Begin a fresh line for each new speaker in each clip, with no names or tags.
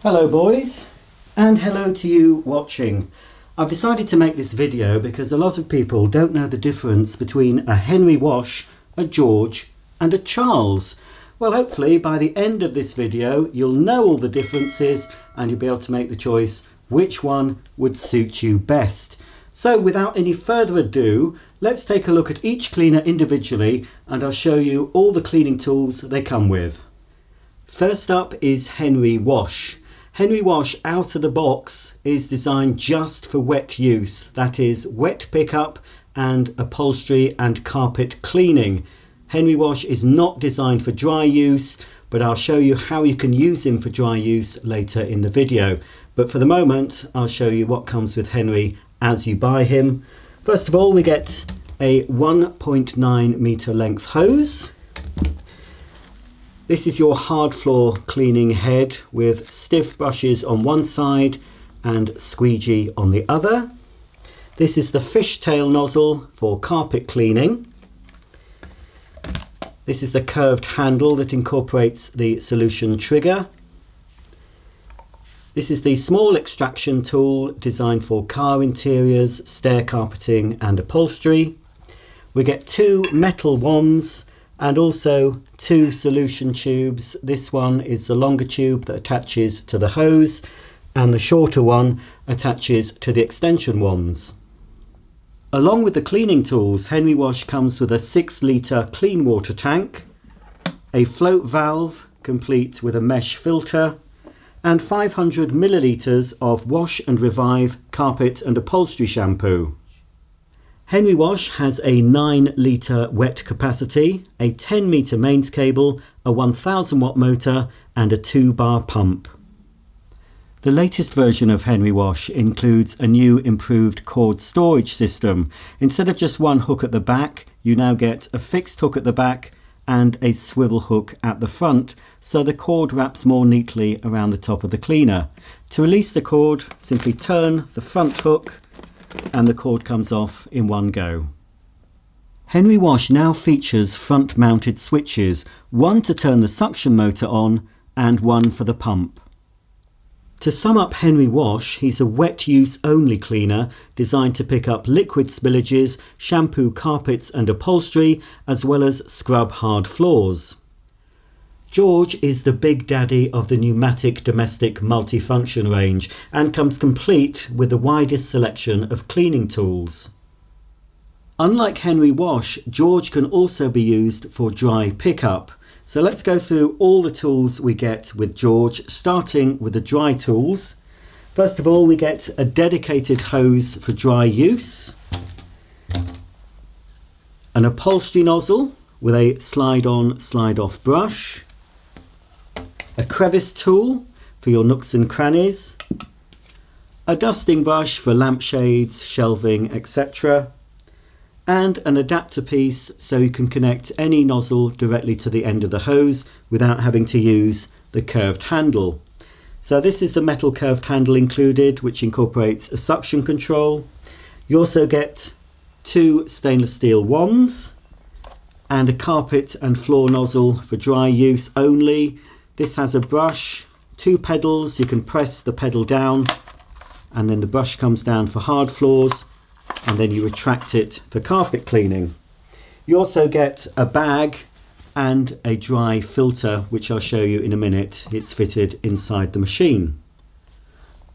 Hello boys, and hello to you watching. I've decided to make this video because a lot of people don't know the difference between a Henry Wash, a George and a Charles. Well, hopefully by the end of this video you'll know all the differences and you'll be able to make the choice which one would suit you best. So without any further ado, let's take a look at each cleaner individually and I'll show you all the cleaning tools they come with. First up is Henry Wash. Henry Wash out of the box is designed just for wet use, that is wet pickup and upholstery and carpet cleaning. Henry Wash is not designed for dry use, but I'll show you how you can use him for dry use later in the video. But for the moment, I'll show you what comes with Henry as you buy him. First of all, we get a 1.9 meter length hose. This is your hard floor cleaning head with stiff brushes on one side and squeegee on the other. This is the fishtail nozzle for carpet cleaning. This is the curved handle that incorporates the solution trigger. This is the small extraction tool designed for car interiors, stair carpeting and upholstery. We get two metal wands and also two solution tubes. This one is the longer tube that attaches to the hose and the shorter one attaches to the extension wands. Along with the cleaning tools, Henry Wash comes with a 6-litre clean water tank, a float valve complete with a mesh filter and 500 millilitres of Wash and Revive carpet and upholstery shampoo. Henry Wash has a 9-litre wet capacity, a 10-metre mains cable, a 1000 watt motor and a 2-bar pump. The latest version of Henry Wash includes a new improved cord storage system. Instead of just one hook at the back, you now get a fixed hook at the back and a swivel hook at the front, so the cord wraps more neatly around the top of the cleaner. To release the cord, simply turn the front hook and the cord comes off in one go. Henry Wash now features front mounted switches, one to turn the suction motor on and one for the pump. To sum up Henry Wash, he's a wet use only cleaner designed to pick up liquid spillages, shampoo carpets and upholstery, as well as scrub hard floors. George is the big daddy of the Numatic domestic multifunction range and comes complete with the widest selection of cleaning tools. Unlike Henry Wash, George can also be used for dry pickup. So let's go through all the tools we get with George, starting with the dry tools. First of all, we get a dedicated hose for dry use, an upholstery nozzle with a slide-on, slide-off brush, a crevice tool for your nooks and crannies, a dusting brush for lampshades, shelving, etc., and an adapter piece so you can connect any nozzle directly to the end of the hose without having to use the curved handle. So this is the metal curved handle included, which incorporates a suction control. You also get two stainless steel wands and a carpet and floor nozzle for dry use only. This has a brush, two pedals, you can press the pedal down and then the brush comes down for hard floors and then you retract it for carpet cleaning. You also get a bag and a dry filter, which I'll show you in a minute. It's fitted inside the machine.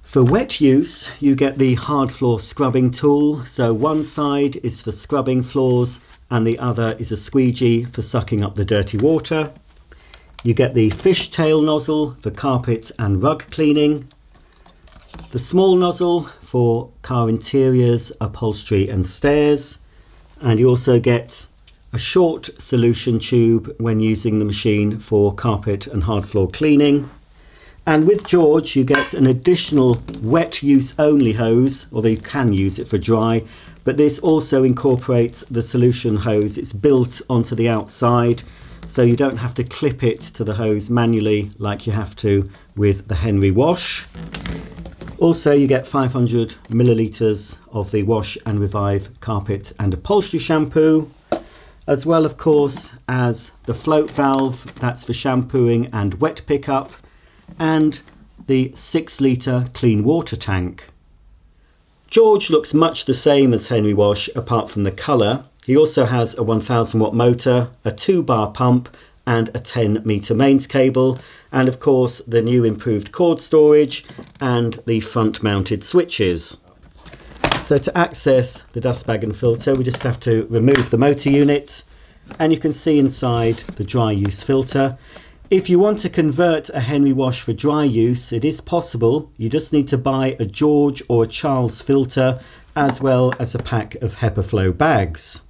For wet use, you get the hard floor scrubbing tool. So one side is for scrubbing floors and the other is a squeegee for sucking up the dirty water. You get the fishtail nozzle for carpet and rug cleaning, the small nozzle for car interiors, upholstery and stairs, and you also get a short solution tube when using the machine for carpet and hard floor cleaning. And with George you get an additional wet use only hose, although you can use it for dry, but this also incorporates the solution hose. It's built onto the outside, so you don't have to clip it to the hose manually like you have to with the Henry Wash. Also you get 500 millilitres of the Wash and Revive carpet and upholstery shampoo, as well of course as the float valve, that's for shampooing and wet pickup, and the 6-litre clean water tank. George looks much the same as Henry Wash apart from the colour. He also has a 1000 watt motor, a 2-bar pump and a 10-metre mains cable, and of course the new improved cord storage and the front mounted switches. So to access the dust bag and filter, we just have to remove the motor unit, and you can see inside the dry use filter. If you want to convert a Henry Wash for dry use, it is possible. You just need to buy a George or a Charles filter as well as a pack of HEPA flow bags.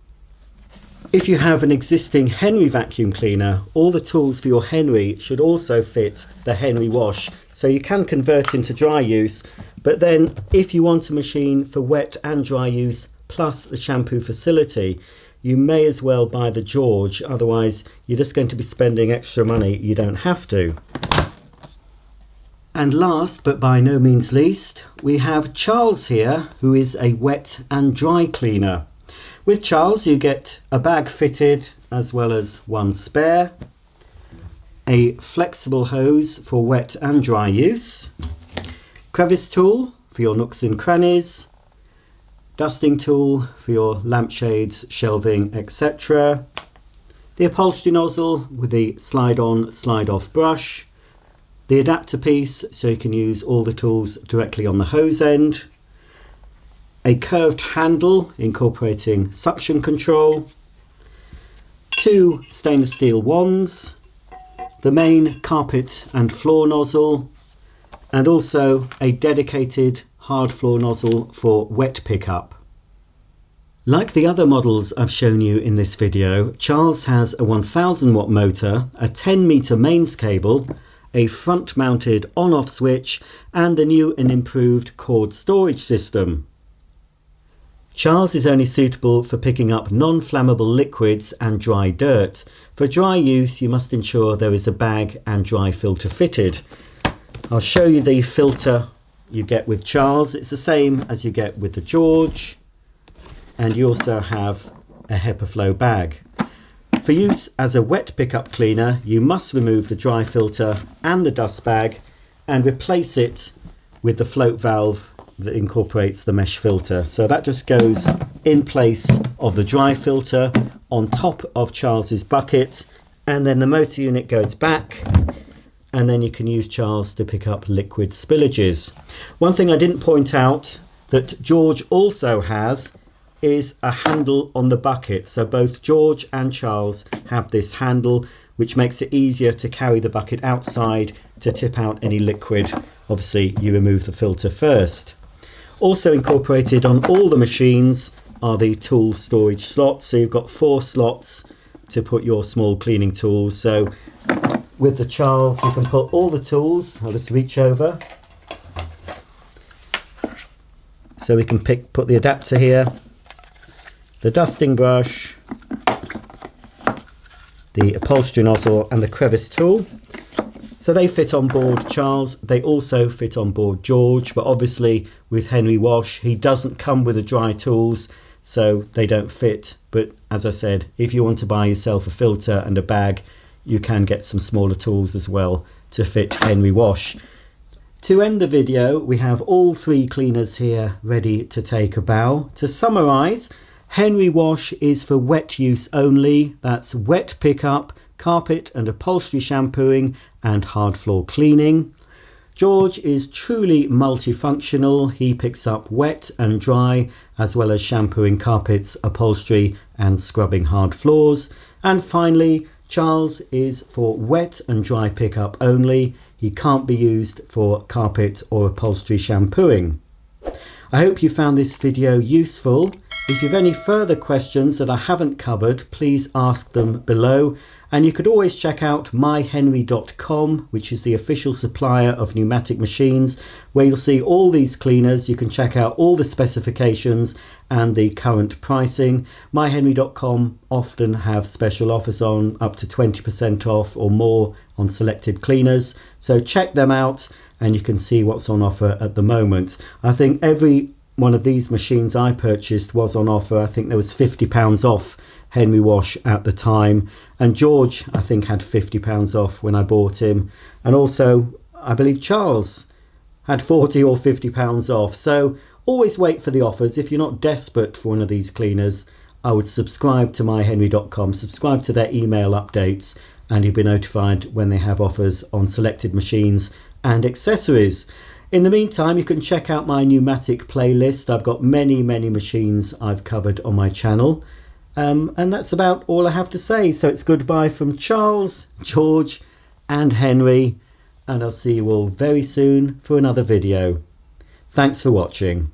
If you have an existing Henry vacuum cleaner, all the tools for your Henry should also fit the Henry Wash, so you can convert into dry use. But then if you want a machine for wet and dry use plus the shampoo facility, you may as well buy the George, otherwise you're just going to be spending extra money you don't have to. And last but by no means least, we have Charles here, who is a wet and dry cleaner. With Charles you get a bag fitted as well as one spare, a flexible hose for wet and dry use, crevice tool for your nooks and crannies, dusting tool for your lampshades, shelving, etc. The upholstery nozzle with the slide on, slide off brush. The adapter piece so you can use all the tools directly on the hose end. A curved handle incorporating suction control. 2 stainless steel wands. The main carpet and floor nozzle. And also a dedicated hard floor nozzle for wet pickup. Like the other models I've shown you in this video, Charles has a 1000 watt motor, a 10-metre mains cable, a front mounted on-off switch and the new and improved cord storage system. Charles is only suitable for picking up non-flammable liquids and dry dirt. For dry use you must ensure there is a bag and dry filter fitted. I'll show you the filter you get with Charles. It's the same as you get with the George, and you also have a HEPA flow bag. For use as a wet pickup cleaner, you must remove the dry filter and the dust bag and replace it with the float valve that incorporates the mesh filter. So that just goes in place of the dry filter on top of Charles's bucket, and then the motor unit goes back, and then you can use Charles to pick up liquid spillages. One thing I didn't point out that George also has is a handle on the bucket. So both George and Charles have this handle, which makes it easier to carry the bucket outside to tip out any liquid. Obviously you remove the filter first. Also incorporated on all the machines are the tool storage slots. So you've got 4 slots to put your small cleaning tools. So with the Charles you can put all the tools. I'll just reach over. So we can put the adapter here, the dusting brush, the upholstery nozzle and the crevice tool. So they fit on board Charles. They also fit on board George, but obviously with Henry Wash he doesn't come with the dry tools, so they don't fit. But as I said, if you want to buy yourself a filter and a bag, you can get some smaller tools as well to fit Henry Wash. To end the video, we have all 3 cleaners here ready to take a bow. To summarise, Henry Wash is for wet use only. That's wet pickup, carpet and upholstery shampooing and hard floor cleaning. George is truly multifunctional. He picks up wet and dry as well as shampooing carpets, upholstery and scrubbing hard floors. And finally, Charles is for wet and dry pickup only. He can't be used for carpet or upholstery shampooing. I hope you found this video useful. If you have any further questions that I haven't covered, please ask them below. And you could always check out myhenry.com, which is the official supplier of pneumatic machines, where you'll see all these cleaners. You can check out all the specifications and the current pricing. myhenry.com often have special offers on, up to 20% off or more on selected cleaners. So check them out and you can see what's on offer at the moment. I think every one of these machines I purchased was on offer. I think there was £50 off Henry Wash at the time, and George I think had £50 off when I bought him. And also I believe Charles had 40 or 50 pounds off. So always wait for the offers. If you're not desperate for one of these cleaners, I would subscribe to myhenry.com, subscribe to their email updates, and you'll be notified when they have offers on selected machines and accessories. In the meantime, you can check out my Numatic playlist. I've got many machines I've covered on my channel. And that's about all I have to say. So it's goodbye from Charles, George and Henry, and I'll see you all very soon for another video. Thanks for watching.